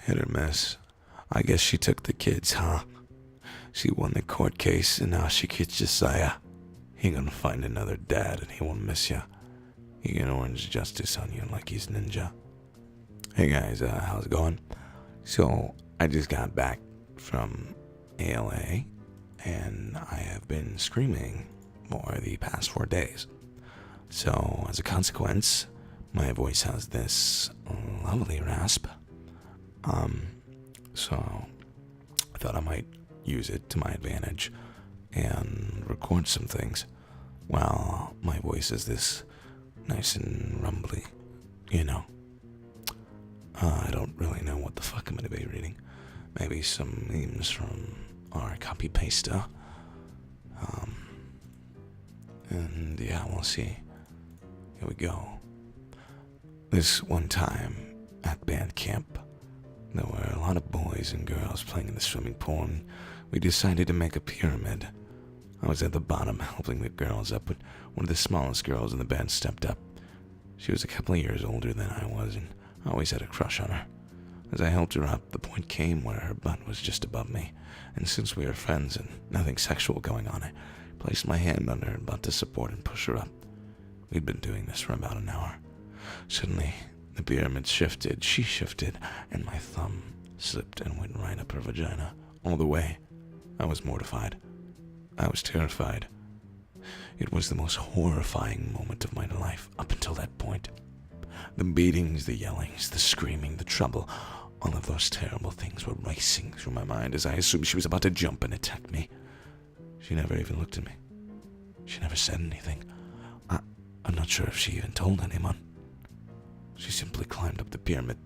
Hit or miss. I guess she took the kids, huh? She won the court case, and now she gets Josiah. He gonna find another dad, and he won't miss ya. He gonna orange justice on you like he's ninja. Hey guys, how's it going? So, I just got back from ALA, and I have been screaming for the past 4 days. So, as a consequence, my voice has this lovely rasp. So I thought I might use it to my advantage and record some things while my voice is this nice and rumbly, you know. I don't really know what the fuck I'm going to be reading. Maybe some memes from our CopyPasta. And yeah, we'll see. Here we go. This one time at band camp, there were a lot of boys and girls playing in the swimming pool, and we decided to make a pyramid. I was at the bottom helping the girls up, but one of the smallest girls in the band stepped up. She was a couple of years older than I was, and I always had a crush on her. As I helped her up, the point came where her butt was just above me, and since we were friends and nothing sexual going on, I placed my hand on her butt to support and push her up. We'd been doing this for about an hour. Suddenly, the pyramid shifted, she shifted, and my thumb slipped and went right up her vagina, all the way. I was mortified. I was terrified. It was the most horrifying moment of my life up until that point. The beatings, the yellings, the screaming, the trouble, all of those terrible things were racing through my mind as I assumed she was about to jump and attack me. She never even looked at me. She never said anything. I'm not sure if she even told anyone. She simply climbed up the pyramid,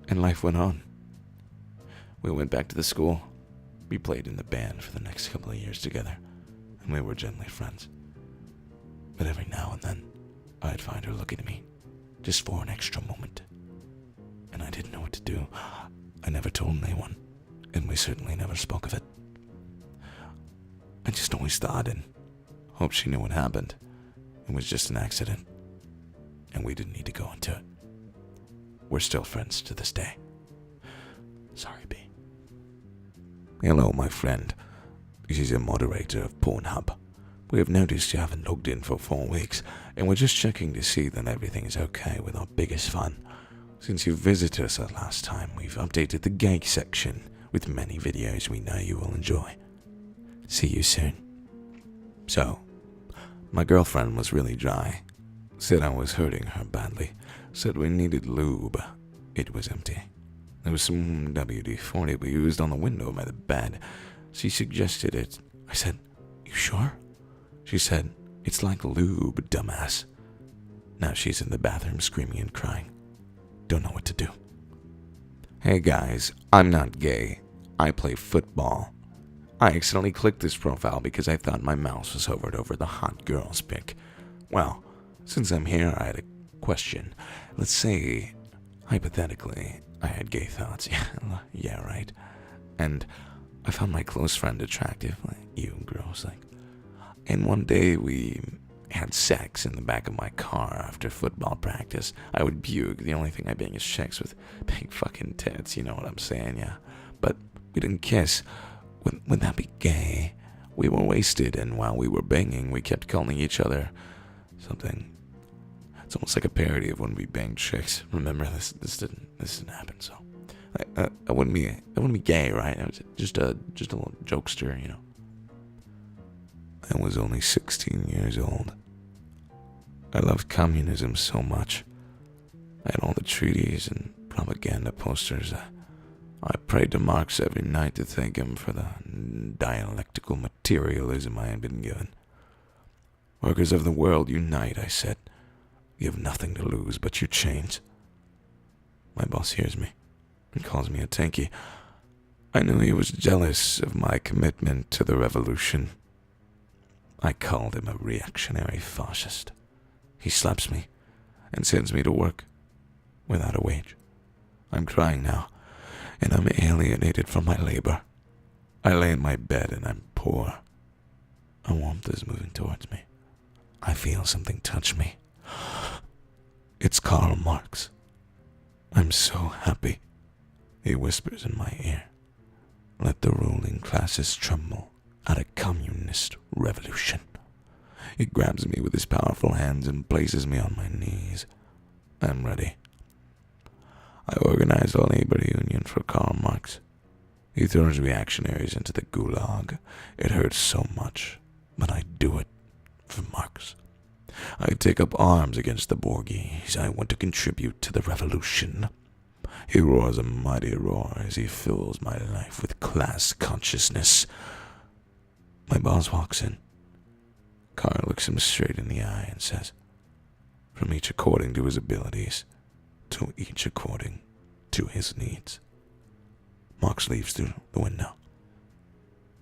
and life went on. We went back to the school. We played in the band for the next couple of years together, and we were gently friends. But every now and then, I'd find her looking at me, just for an extra moment. And I didn't know what to do. I never told anyone, and we certainly never spoke of it. I just always thought and hoped she knew what happened. It was just an accident, and we didn't need to go into it. We're still friends to this day. Sorry, B. Hello, my friend. This is a moderator of Pornhub. We have noticed you haven't logged in for 4 weeks, and we're just checking to see that everything is okay with our biggest fan. Since you visited us last time, we've updated the gay section with many videos we know you will enjoy. See you soon. So, my girlfriend was really dry. Said I was hurting her badly. Said we needed lube. It was empty. There was some WD-40 we used on the window by the bed. She suggested it. I said, "You sure?" She said, "It's like lube, dumbass." Now she's in the bathroom screaming and crying. Don't know what to do. Hey guys, I'm not gay. I play football. I accidentally clicked this profile because I thought my mouse was hovered over the hot girls pic. Well, since I'm here, I had a question. Let's say, hypothetically, I had gay thoughts. Yeah, right. And I found my close friend attractive, like you, gross, like. And one day we had sex in the back of my car after football practice. I would puke. The only thing I bang is chicks with big fucking tits, you know what I'm saying, yeah. But we didn't kiss. Would that be gay? We were wasted, and while we were banging, we kept calling each other something. It's almost like a parody of when we banged chicks. Remember, this didn't happen. So, I wouldn't be gay, right? I was just a little jokester, you know. I was only 16 years old. I loved communism so much. I had all the treaties and propaganda posters. I prayed to Marx every night to thank him for the dialectical materialism I had been given. Workers of the world, unite, I said. You have nothing to lose but your chains. My boss hears me and calls me a tanky. I knew he was jealous of my commitment to the revolution. I called him a reactionary fascist. He slaps me and sends me to work without a wage. I'm crying now, and I'm alienated from my labor. I lay in my bed and I'm poor. A warmth is moving towards me. I feel something touch me. It's Karl Marx. I'm so happy. He whispers in my ear, "Let the ruling classes tremble at a communist revolution." He grabs me with his powerful hands and places me on my knees. I'm ready. I organize a labor union for Karl Marx. He throws reactionaries into the gulag. It hurts so much, but I do it for Marx. I take up arms against the Borgies. I want to contribute to the revolution. He roars a mighty roar as he fills my life with class consciousness. My boss walks in. Carl looks him straight in the eye and says, "From each according to his abilities, to each according to his needs." Marx leaves through the window.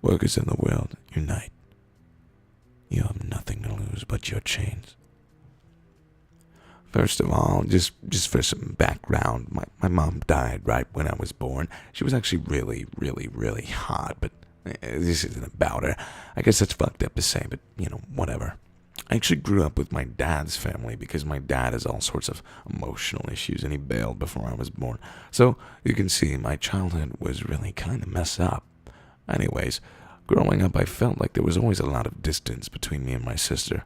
Workers in the world, unite. You have nothing to lose but your chains. First of all, just for some background, my mom died right when I was born. She was actually really, really, really hot, but this isn't about her. I guess that's fucked up to say, but, whatever. I actually grew up with my dad's family because my dad has all sorts of emotional issues and he bailed before I was born. So you can see my childhood was really kind of messed up. Anyways, growing up I felt like there was always a lot of distance between me and my sister.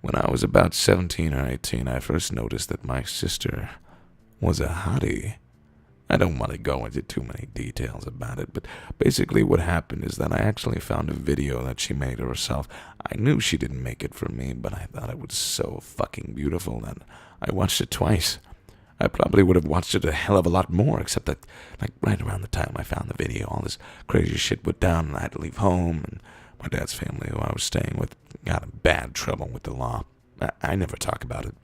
When I was about 17 or 18, I first noticed that my sister was a hottie. I don't want to go into too many details about it, but basically what happened is that I actually found a video that she made of herself. I knew she didn't make it for me, but I thought it was so fucking beautiful that I watched it twice. I probably would have watched it a hell of a lot more, except that, right around the time I found the video, all this crazy shit went down and I had to leave home, and my dad's family, who I was staying with, got in bad trouble with the law. I never talk about it.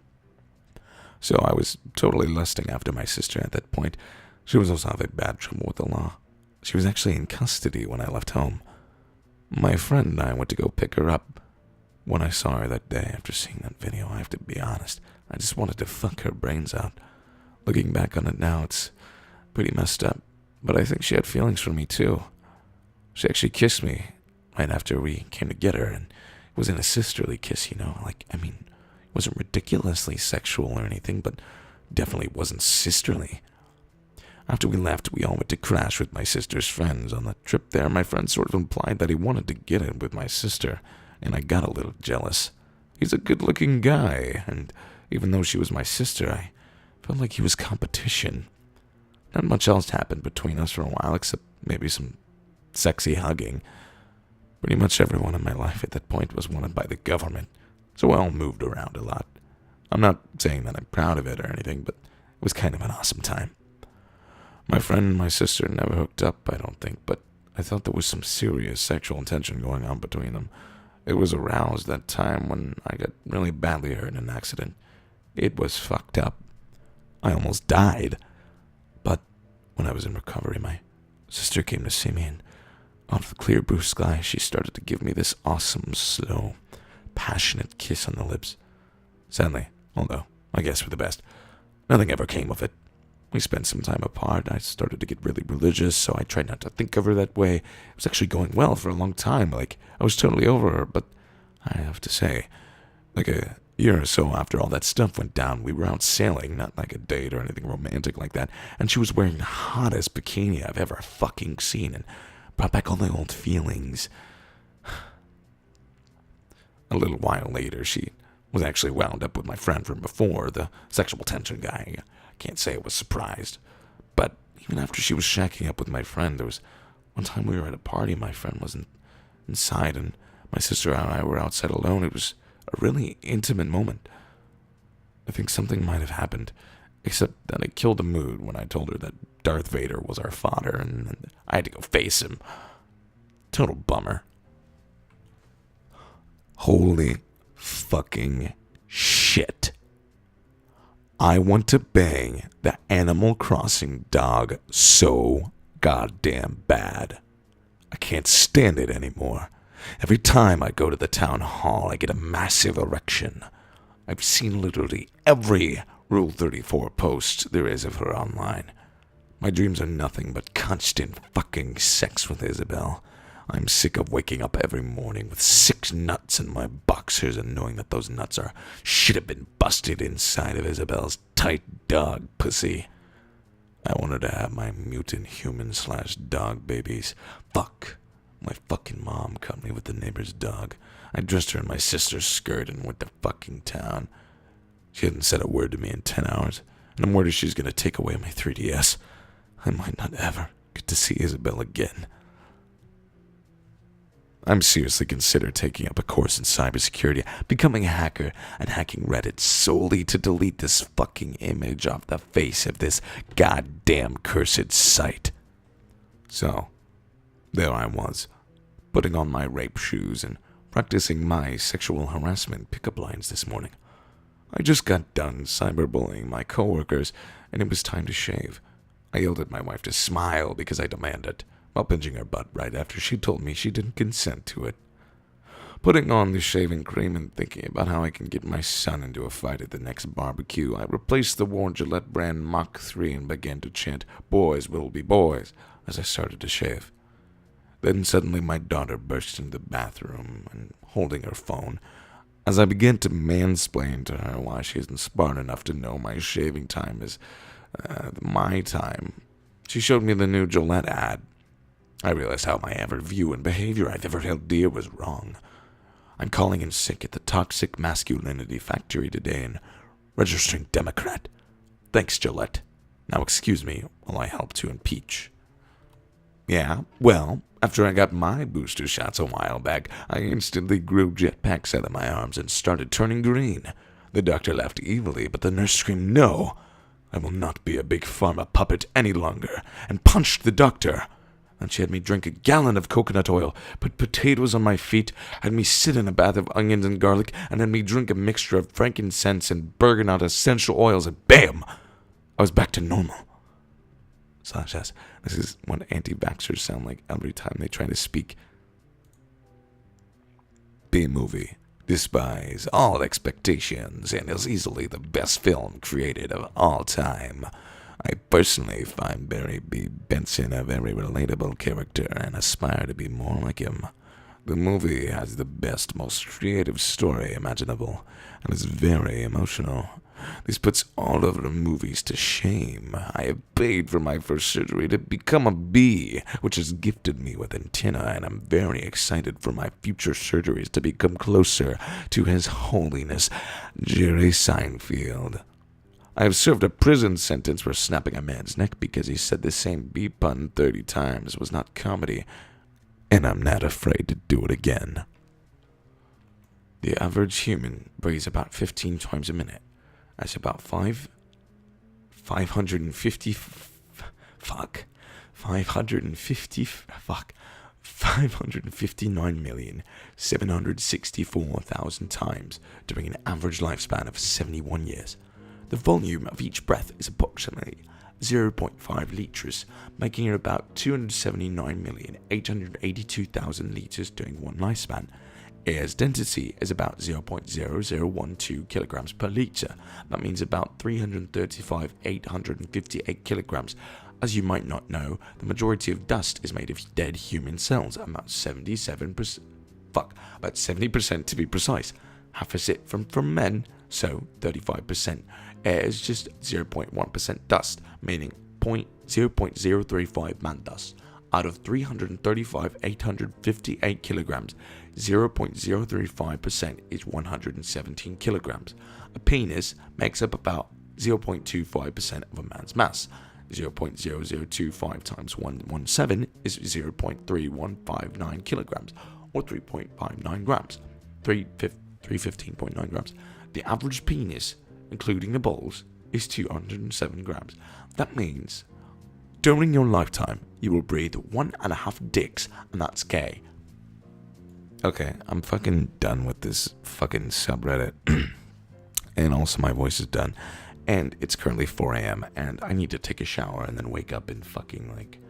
So I was totally lusting after my sister at that point. She was also having bad trouble with the law. She was actually in custody when I left home. My friend and I went to go pick her up. When I saw her that day after seeing that video, I have to be honest, I just wanted to fuck her brains out. Looking back on it now, it's pretty messed up, but I think she had feelings for me too. She actually kissed me right after we came to get her, and it wasn't a sisterly kiss, it wasn't ridiculously sexual or anything, but definitely wasn't sisterly. After we left, we all went to crash with my sister's friends. On the trip there, my friend sort of implied that he wanted to get it with my sister, and I got a little jealous. He's a good-looking guy, and even though she was my sister, I felt like he was competition. Not much else happened between us for a while, except maybe some sexy hugging. Pretty much everyone in my life at that point was wanted by the government, so I all moved around a lot. I'm not saying that I'm proud of it or anything, but it was kind of an awesome time. My friend and my sister never hooked up, I don't think, but I thought there was some serious sexual tension going on between them. It was aroused that time when I got really badly hurt in an accident. It was fucked up. I almost died. But when I was in recovery, my sister came to see me, and out of the clear blue sky, she started to give me this awesome, slow, passionate kiss on the lips. Sadly, although I guess for the best, nothing ever came of it. We spent some time apart. I started to get really religious, so I tried not to think of her that way. It was actually going well for a long time. I was totally over her, but I have to say, a year or so after all that stuff went down, we were out sailing, not like a date or anything romantic like that, and she was wearing the hottest bikini I've ever fucking seen, and brought back all my old feelings. A little while later, she was actually wound up with my friend from before, the sexual tension guy. Can't say I was surprised, but even after she was shacking up with my friend, there was one time we were at a party, my friend wasn't inside, and my sister and I were outside alone. It was a really intimate moment. I think something might have happened, except that it killed the mood when I told her that Darth Vader was our father, and I had to go face him. Total bummer. Holy fucking shit. I want to bang the Animal Crossing dog so goddamn bad. I can't stand it anymore. Every time I go to the town hall, I get a massive erection. I've seen literally every Rule 34 post there is of her online. My dreams are nothing but constant fucking sex with Isabel. I'm sick of waking up every morning with 6 nuts in my boxers and knowing that those nuts should have been busted inside of Isabel's tight dog pussy. I wanted to have my mutant human/dog babies. Fuck. My fucking mom caught me with the neighbor's dog. I dressed her in my sister's skirt and went to fucking town. She hadn't said a word to me in 10 hours, and I'm worried she's gonna take away my 3DS. I might not ever get to see Isabel again. I'm seriously considering taking up a course in cybersecurity, becoming a hacker, and hacking Reddit solely to delete this fucking image off the face of this goddamn cursed site. So, there I was, putting on my rape shoes and practicing my sexual harassment pickup lines this morning. I just got done cyberbullying my coworkers, and it was time to shave. I yelled at my wife to smile because I demanded, while pinching her butt right after she told me she didn't consent to it. Putting on the shaving cream and thinking about how I can get my son into a fight at the next barbecue, I replaced the worn Gillette brand Mach 3 and began to chant, "Boys will be boys," as I started to shave. Then suddenly my daughter burst into the bathroom and holding her phone. As I began to mansplain to her why she isn't smart enough to know my shaving time is my time, she showed me the new Gillette ad. I realized how my ever view and behavior I've ever held dear was wrong. I'm calling in sick at the toxic masculinity factory today and registering Democrat. Thanks, Gillette. Now excuse me while I help to impeach. Yeah, well, after I got my booster shots a while back, I instantly grew jetpacks out of my arms and started turning green. The doctor laughed evilly, but the nurse screamed, "No, I will not be a big pharma puppet any longer," and punched the doctor. Then she had me drink a gallon of coconut oil, put potatoes on my feet, had me sit in a bath of onions and garlic, and had me drink a mixture of frankincense and bergamot essential oils, and bam! I was back to normal. Says, this is what anti-vaxxers sound like every time they try to speak. B-movie. Despies all expectations and is easily the best film created of all time. I personally find Barry B. Benson a very relatable character and aspire to be more like him. The movie has the best, most creative story imaginable and is very emotional. This puts all other movies to shame. I have paid for my first surgery to become a bee, which has gifted me with antenna, and I'm very excited for my future surgeries to become closer to His Holiness Jerry Seinfeld. I have served a prison sentence for snapping a man's neck because he said the same bee pun 30 times was not comedy, and I'm not afraid to do it again. The average human breathes about 15 times a minute. That's about 559,764,000 times during an average lifespan of 71 years. The volume of each breath is approximately 0.5 liters, making it about 279,882,000 liters during one lifespan. Air's density is about 0.0012 kilograms per liter. That means about 335,858 kilograms. As you might not know, the majority of dust is made of dead human cells, about 70% to be precise. Half is it from men, so 35%. Air is just 0.1% dust, meaning 0.035 man dust. Out of 335,858 kilograms, 0.035% is 117 kilograms. A penis makes up about 0.25% of a man's mass. 0.0025 times 117 is 0.3159 kilograms, or 3.59 grams, 315.9 grams. The average penis, including the balls, is 207 grams. That means during your lifetime, you will breathe 1.5 dicks, and that's gay. Okay, I'm fucking done with this fucking subreddit. And also my voice is done. And it's currently 4 a.m. and I need to take a shower and then wake up in fucking like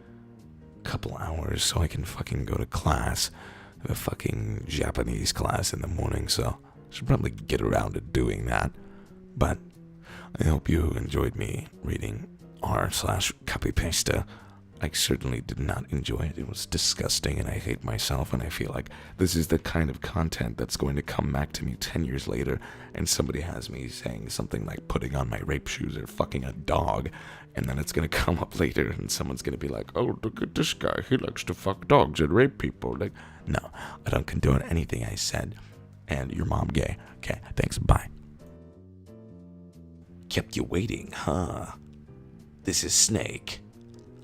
a couple hours so I can fucking go to class. I have a fucking Japanese class in the morning, so I should probably get around to doing that. But I hope you enjoyed me reading r/CopyPasta. I certainly did not enjoy it. It was disgusting, and I hate myself, and I feel like this is the kind of content that's going to come back to me 10 years later, and somebody has me saying something like putting on my rape shoes or fucking a dog, and then it's going to come up later, and someone's going to be like, oh, look at this guy, he likes to fuck dogs and rape people. Like, no, I don't condone anything I said, and your mom gay. Okay, thanks, bye. Kept you waiting, huh? This is Snake.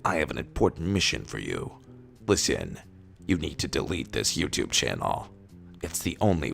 I have an important mission for you. Listen, you need to delete this YouTube channel. It's the only